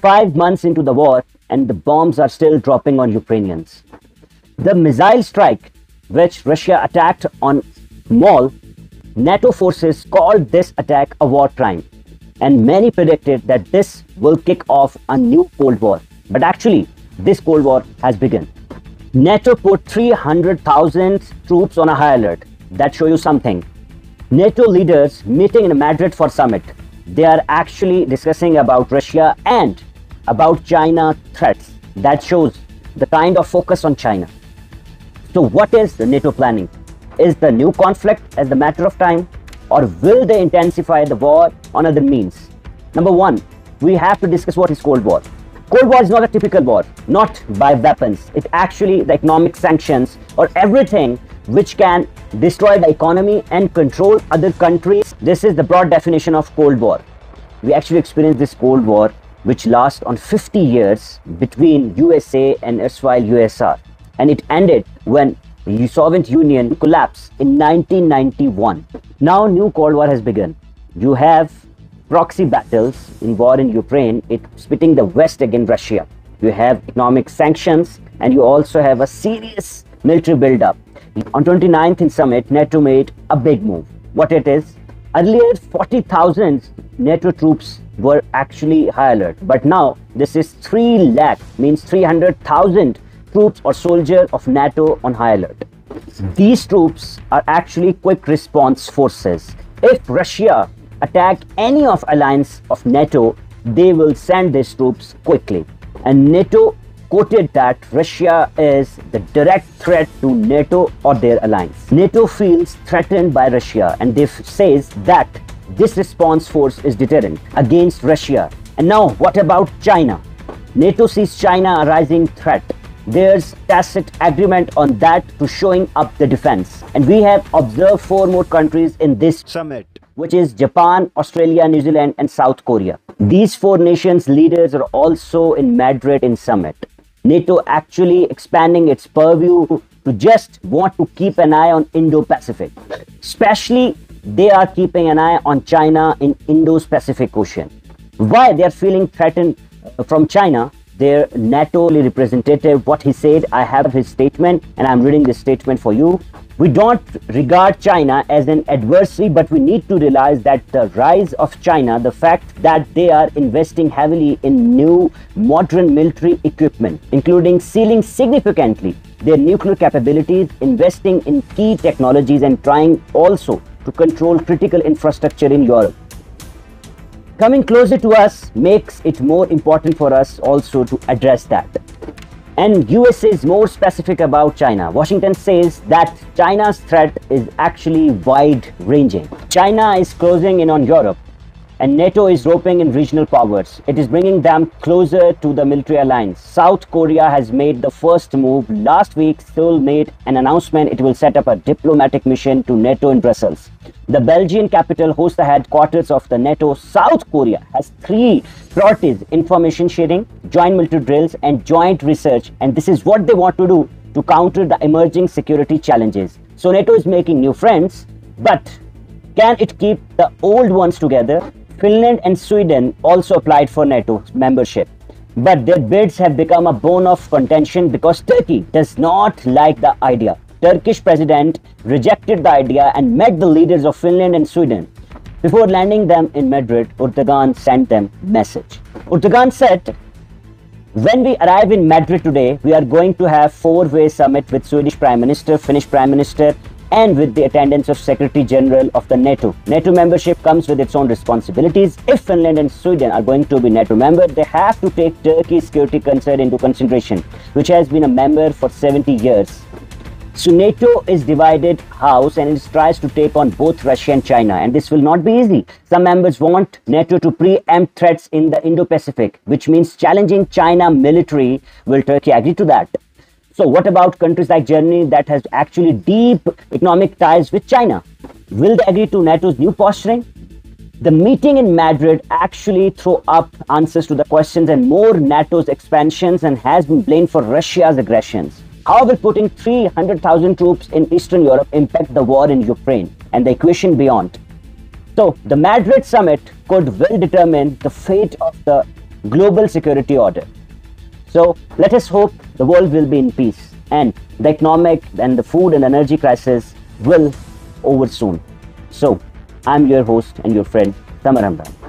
5 months into the war, and the bombs are still dropping on Ukrainians. The missile strike, which Russia attacked on Mall, NATO forces called this attack a war crime, and many predicted that this will kick off a new Cold War. But actually, this Cold War has begun. NATO put 300,000 troops on a high alert. That shows you something. NATO leaders meeting in Madrid for summit. They are actually discussing about Russia and about China threats. That shows the kind of focus on China. So what is the NATO planning? Is the new conflict as the matter of time, or will they intensify the war on other means? Number one, we have to discuss what is Cold War. Cold War is not a typical war, not by weapons. It's actually the economic sanctions or everything which can destroy the economy and control other countries. This is the broad definition of Cold War. We actually experienced this Cold War which lasts on 50 years between USA and erstwhile USSR. And it ended when the Soviet Union collapsed in 1991. Now new Cold War has begun. You have proxy battles in war in Ukraine, it's pitting the West against Russia. You have economic sanctions, and you also have a serious military build-up. On 29th in summit, NATO made a big move. What it is? Earlier, 40,000 NATO troops were actually high alert, but now this is 3 lakh, means 300,000 troops or soldiers of NATO on high alert. These troops are actually quick response forces. If Russia attack any of alliance of NATO, they will send these troops quickly. And NATO quoted that Russia is the direct threat to NATO or their alliance. NATO feels threatened by Russia, and they says that this response force is deterrent against Russia. And now what about China? NATO sees China a rising threat. There's tacit agreement on that to showing up the defense. And we have observed 4 more countries in this summit, which is Japan, Australia, New Zealand, and South Korea. These 4 nations leaders are also in Madrid in summit. NATO actually expanding its purview to just want to keep an eye on Indo-Pacific. Especially, they are keeping an eye on China in Indo-Pacific Ocean. Why they are feeling threatened from China? Their NATO representative, what he said, I have his statement and I'm reading this statement for you. We don't regard China as an adversary, but we need to realize that the rise of China, the fact that they are investing heavily in new modern military equipment, including sealing significantly their nuclear capabilities, investing in key technologies, and trying also to control critical infrastructure in Europe. Coming closer to us makes it more important for us also to address that. And USA is more specific about China. Washington says that China's threat is actually wide-ranging. China is closing in on Europe, and NATO is roping in regional powers. It is bringing them closer to the military alliance. South Korea has made the first move. Last week, Seoul made an announcement it will set up a diplomatic mission to NATO in Brussels. The Belgian capital hosts the headquarters of the NATO. South Korea has 3 priorities: information sharing, joint military drills, and joint research. And this is what they want to do to counter the emerging security challenges. So NATO is making new friends, but can it keep the old ones together? Finland and Sweden also applied for NATO membership, but their bids have become a bone of contention because Turkey does not like the idea. Turkish president rejected the idea and met the leaders of Finland and Sweden. Before landing them in Madrid, Erdogan sent them a message. Erdogan said, when we arrive in Madrid today, we are going to have 4-way summit with Swedish Prime Minister, Finnish Prime Minister, and with the attendance of Secretary General of the NATO. NATO membership comes with its own responsibilities. If Finland and Sweden are going to be NATO member, they have to take Turkey's security concern into consideration, which has been a member for 70 years. So NATO is divided house and it tries to take on both Russia and China, and this will not be easy. Some members want NATO to preempt threats in the Indo-Pacific, which means challenging China military. Will Turkey agree to that? So what about countries like Germany that has actually deep economic ties with China? Will they agree to NATO's new posturing? The meeting in Madrid actually threw up answers to the questions and more NATO's expansions and has been blamed for Russia's aggressions. How will putting 300,000 troops in Eastern Europe impact the war in Ukraine and the equation beyond? So the Madrid summit could well determine the fate of the global security order. So let us hope the world will be in peace and the economic and the food and energy crisis will over soon. So I'm your host and your friend Tamar Hamdan.